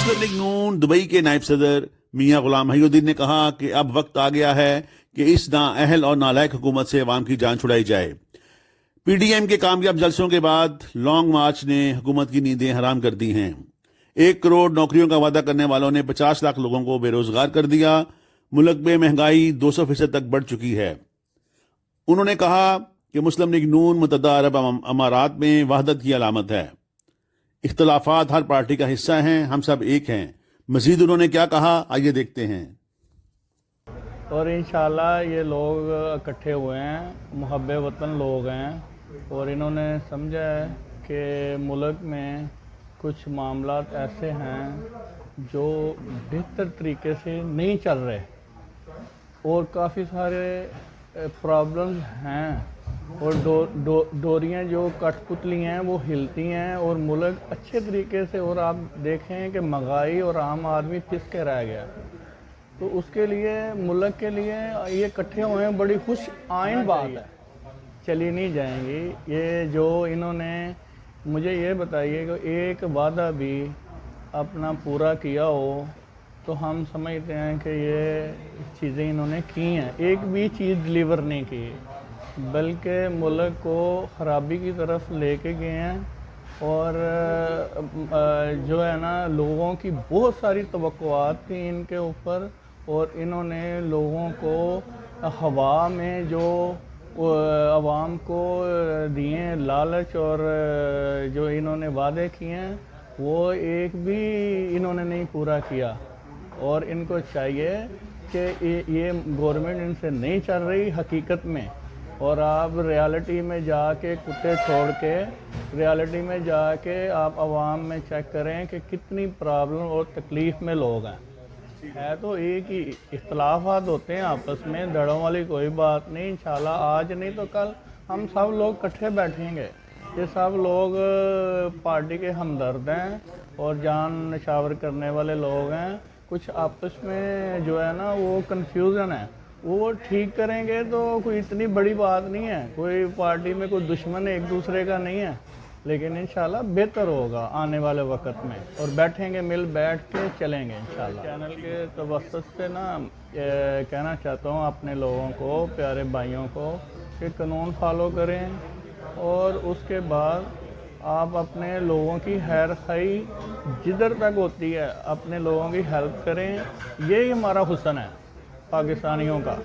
مسلم league نون Dubai کے نائب صدر میاں غلام محی الدین نے کہا کہ اب وقت آ گیا ہے کہ اس نااہل اور نالائق حکومت سے عوام کی جان چھڑائی جائے۔ پی ڈی ایم کے کامیاب جلسوں کے بعد لانگ مارچ نے حکومت کی نیندیں حرام کر دی ہیں۔ 1 کروڑ نوکریوں کا وعدہ کرنے والوں نے 50 لاکھ لوگوں کو بے روزگار کر دیا۔ ملک میں مہنگائی 200% تک بڑھ چکی ہے۔ انہوں نے کہا کہ مسلم لیگ نون متحدہ عرب امارات میں وحدت کی علامت ہے۔ اختلافات ہر پارٹی کا حصہ ہیں، ہم سب ایک ہیں۔ مزید انہوں نے کیا کہا، آئیے دیکھتے ہیں۔ اور انشاءاللہ یہ لوگ اکٹھے ہوئے ہیں، محب وطن لوگ ہیں، اور انہوں نے سمجھا ہے کہ ملک میں کچھ معاملات ایسے ہیں جو بہتر طریقے سے نہیں چل رہے، اور کافی سارے پرابلمز ہیں، اور ڈوریاں جو کٹ پتلی ہیں وہ ہلتی ہیں، اور ملک اچھے طریقے سے، اور آپ دیکھیں کہ مہنگائی اور عام آدمی پس کے رہ گیا۔ تو اس کے لیے ملک کے لیے یہ اکٹھے ہوئے ہیں، بڑی خوش آئند بات ہے، چلی نہیں جائیں گی۔ یہ جو انہوں نے مجھے یہ بتائیے کہ ایک وعدہ بھی اپنا پورا کیا ہو تو ہم سمجھتے ہیں کہ یہ چیزیں انہوں نے کی ہیں، ایک بھی چیز ڈلیور نہیں کی، بلکہ ملک کو خرابی کی طرف لے کے گئے ہیں۔ اور جو ہے نا، لوگوں کی بہت ساری توقعات تھیں ان کے اوپر، اور انہوں نے لوگوں کو ہوا میں جو عوام کو دیے لالچ، اور جو انہوں نے وعدے کیے ہیں وہ ایک بھی انہوں نے نہیں پورا کیا۔ اور ان کو چاہیے کہ یہ گورنمنٹ ان سے نہیں چل رہی حقیقت میں، اور آپ ریالٹی میں جا کے کتے چھوڑ کے ریالٹی میں جا کے آپ عوام میں چیک کریں کہ کتنی پرابلم اور تکلیف میں لوگ ہیں۔ ہے تو ایک ہی، اختلافات ہوتے ہیں آپس میں، دڑوں والی کوئی بات نہیں۔ انشاءاللہ آج نہیں تو کل ہم سب لوگ کٹھے بیٹھیں گے۔ یہ سب لوگ پارٹی کے ہمدرد ہیں اور جان نشاور کرنے والے لوگ ہیں۔ کچھ آپس میں جو ہے نا وہ کنفیوژن ہے، وہ ٹھیک کریں گے تو کوئی اتنی بڑی بات نہیں ہے، کوئی پارٹی میں کوئی دشمن ایک دوسرے کا نہیں ہے، لیکن انشاءاللہ بہتر ہوگا آنے والے وقت میں، اور بیٹھیں گے، مل بیٹھ کے چلیں گے انشاءاللہ۔ چینل کے توسط سے نا کہنا چاہتا ہوں اپنے لوگوں کو، پیارے بھائیوں کو، کہ قانون فالو کریں، اور اس کے بعد آپ اپنے لوگوں کی خیر خواہی جدھر تک ہوتی ہے اپنے لوگوں کی ہیلپ کریں۔ یہی ہمارا حسن ہے پاکستانیوں کا۔